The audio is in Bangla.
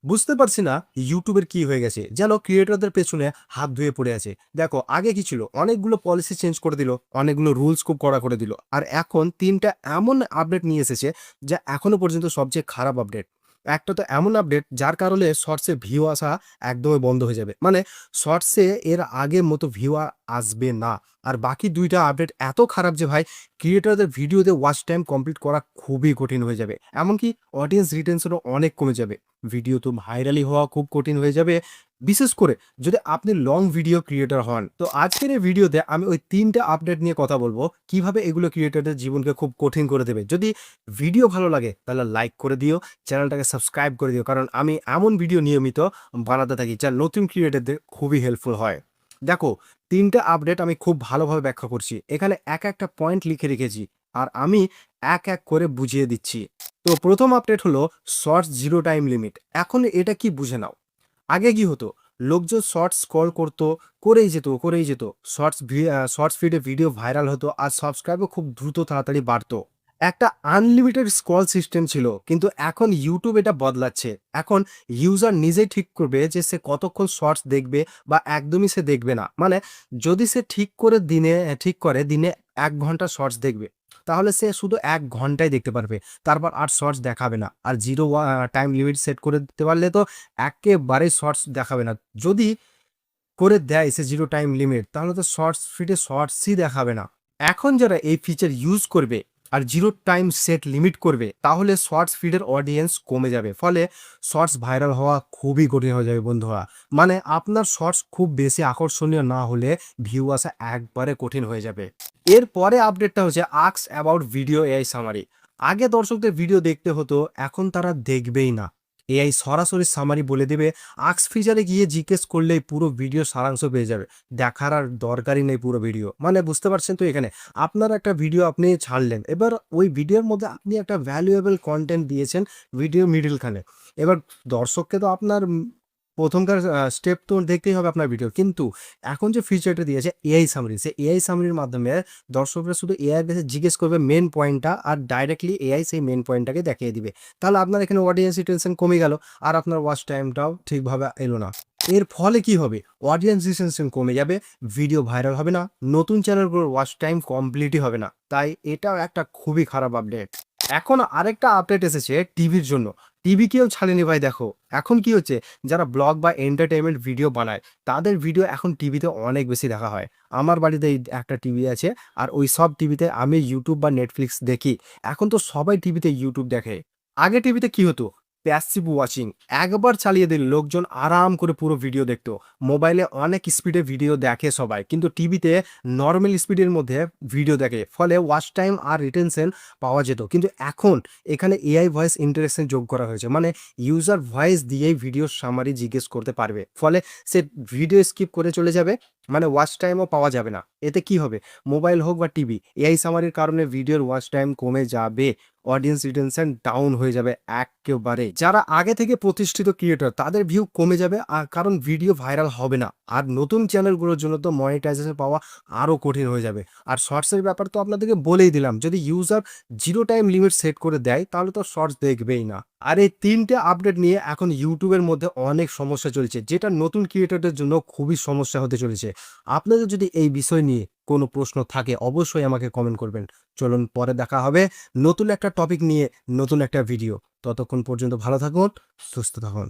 বুঝতে পারছি না ইউটিউবের কি হয়ে গেছে, যেন ক্রিয়েটরদের পেছনে হাত ধুয়ে পড়ে আছে। দেখো আগে কি ছিল, অনেকগুলো পলিসি চেঞ্জ করে দিল, অনেকগুলো রুলস খুব কড়া করে দিল, আর এখন তিনটা এমন আপডেট নিয়ে এসেছে যা এখনো পর্যন্ত সবচেয়ে খারাপ আপডেট। একটা তো এমন আপডেট যার কারণে শর্টসে ভিউ আসা একদমই বন্ধ হয়ে যাবে, মানে শর্টসে এর আগের মতো ভিউ আসবে না। আর বাকি দুইটা আপডেট এত খারাপ যে ভাই ক্রিয়েটরদের ভিডিওতে ওয়াচ টাইম কমপ্লিট করা খুবই কঠিন হয়ে যাবে, এমনকি অডিয়েন্স রিটেনশনও অনেক কমে যাবে। ভিডিও তো ভাইরালি হওয়া খুব কঠিন হয়ে যাবে, বিশেষ করে যদি আপনি লং ভিডিও ক্রিয়েটর হন। তো আজকের এই ভিডিওতে আমি ওই তিনটা আপডেট নিয়ে কথা বলবো, কিভাবে এগুলো ক্রিয়েটরদের জীবনকে খুব কঠিন করে দেবে। যদি ভিডিও ভালো লাগে তাহলে লাইক করে দিও, চ্যানেলটাকে সাবস্ক্রাইব করে দিও, কারণ আমি এমন ভিডিও নিয়মিত বানাতে থাকি যা নতুন ক্রিয়েটরদের খুবই হেল্পফুল হয়। দেখো, তিনটা আপডেট আমি খুব ভালোভাবে ব্যাখ্যা করছি, এখানে এক একটা পয়েন্ট লিখে রেখেছি, আর আমি এক এক করে বুঝিয়ে দিচ্ছি। তো প্রথম আপডেট হলো শর্টস জিরো টাইম লিমিট। এখন এটা কি বুঝে নাও। আগে কি হতো, লোকজন শর্টস স্ক্রল করতো, করেই যেত। শর্টস ফিডে ভিডিও ভাইরাল হতো, আর সাবস্ক্রাইবও খুব দ্রুত তাড়াতাড়ি বাড়তো। একটা আনলিমিটেড স্ক্রল সিস্টেম ছিল, কিন্তু এখন ইউটিউব এটা বদলাচ্ছে। এখন ইউজার নিজেই ঠিক করবে যে সে কতক্ষণ শর্টস দেখবে বা একদমই সে দেখবে না। মানে যদি সে ঠিক করে দিনে 1 ঘন্টা শর্টস দেখবে, তাহলে সে শুধু 1 ঘন্টাই দেখতে পারবে, তারপর আর শর্টস দেখাবে না। আর জিরো টাইম লিমিট সেট করে দিতে পারলে তো একেবারেই শর্টস দেখাবে না। যদি করে দেয় সে জিরো টাইম লিমিট, তাহলে তো শর্টস ফিডে শর্টসই দেখাবে না। এখন যারা এই ফিচার ইউজ করবে আর জিরো টাইম সেট লিমিট করবে, তাহলে শর্টস ফিডের অডিয়েন্স কমে যাবে, ফলে শর্টস ভাইরাল হওয়া খুবই কঠিন হয়ে যাবে বন্ধুরা। মানে আপনার শর্টস খুব বেশি আকর্ষণীয় না হলে ভিউ আসা একবারে কঠিন হয়ে যাবে। এরপরে আপডেটটা হচ্ছে ask about video AI summary. আগে দর্শকদের ভিডিও দেখতে হতো, এখন তারা দেখবেই না। এআই সরাসরি সামারি বলে দেবে। আস্ক ফিচারে গিয়ে জিজ্ঞেস করলেই পুরো ভিডিও সারাংশ পেয়ে যাবে, দেখার আর দরকারই নেই পুরো ভিডিও। মানে বুঝতে পারছেন তো, এখানে আপনার একটা ভিডিও আপনি ছাড়লেন, এবার ওই ভিডিওর মধ্যে আপনি একটা ভ্যালুয়েবল কন্টেন্ট দিয়েছেন ভিডিও মিডলখানে। এবার দর্শককে তো আপনার প্রথমকার স্টেপ তো দেখতেই হবে আপনার ভিডিও, কিন্তু এখন যে ফিচারটা দিয়েছে এআই সামারি, সে এআই সামারির মাধ্যমে দর্শকরা শুধু এআই এর কাছে জিজ্ঞেস করবে মেন পয়েন্টটা, আর ডাইরেক্টলি এআই সেই মেন পয়েন্টটাকে দেখিয়ে দিবে। তাহলে আপনার এখানে অডিয়েন্স রিটেনশন কমে গেল, আর আপনার ওয়াচ টাইমটাও ঠিকভাবে এলো না। এর ফলে কি হবে, অডিয়েন্স রিটেনশন কমে যাবে, ভিডিও ভাইরাল হবে না, নতুন চ্যানেলগুলোর ওয়াচ টাইম কমপ্লিটই হবে না। তাই এটাও একটা খুবই খারাপ আপডেট। এখন আরেকটা আপডেট এসেছে টিভির জন্য। টিভি কেউ ছাড়েনি ভাই। দেখো এখন কি হচ্ছে, যারা ব্লগ বা এন্টারটেনমেন্ট ভিডিও বানায় তাদের ভিডিও এখন টিভিতে অনেক বেশি দেখা হয়। আমার বাড়িতে এই একটা টিভি আছে, আর ওই সব টিভিতে আমি ইউটিউব বা নেটফ্লিক্স দেখি। এখন তো সবাই টিভিতে ইউটিউব দেখে। আগে টিভিতে কি হতো, প্যাসিভ ওয়াচিং, একবার চালিয়ে দিলে লোকজন আরাম করে পুরো ভিডিও দেখতো। মোবাইলে অনেক স্পিডে ভিডিও দেখে সবাই, কিন্তু টিভিতে নর্মাল স্পিডের মধ্যে ভিডিও দেখে, ফলে ওয়াচ টাইম আর রিটেনশন পাওয়া যেত। কিন্তু এখন এখানে এআই ভয়েস ইন্টারেকশন যোগ করা হয়েছে, মানে ইউজার ভয়েস দিয়েই ভিডিও সামারি জিজ্ঞেস করতে পারবে, ফলে সে ভিডিও স্কিপ করে চলে যাবে, মানে ওয়াচ টাইমও পাওয়া যাবে না। এতে কি হবে, মোবাইল হোক বা টিভি, এআই সামারির কারণে ভিডিওর ওয়াচ টাইম কমে যাবে, অডিয়েন্স রিটেনশন ডাউন হয়ে যাবে একেবারে। যারা আগে থেকে প্রতিষ্ঠিত ক্রিয়েটর তাদের ভিউ কমে যাবে, আর কারণ ভিডিও ভাইরাল হবে না। আর নতুন চ্যানেলগুলোর জন্য তো মনিটাইজেশন পাওয়া আরও কঠিন হয়ে যাবে। আর শর্টসের ব্যাপার তো আপনাদেরকে বলেই দিলাম, যদি user zero time limit set করে দেয় তাহলে তো শর্টস দেখবেই না। আর এই তিনটে আপডেট নিয়ে এখন ইউটিউবের মধ্যে অনেক সমস্যা চলছে, যেটা নতুন ক্রিয়েটরদের জন্য খুবই সমস্যা হতে চলেছে। আপনাদের যদি এই বিষয় নিয়ে কোনো প্রশ্ন থাকে অবশ্যই আমাকে কমেন্ট করবেন। চলুন পরে দেখা হবে নতুন একটা টপিক নিয়ে, নতুন একটা ভিডিও। ততক্ষণ পর্যন্ত ভালো থাকুন, সুস্থ থাকুন।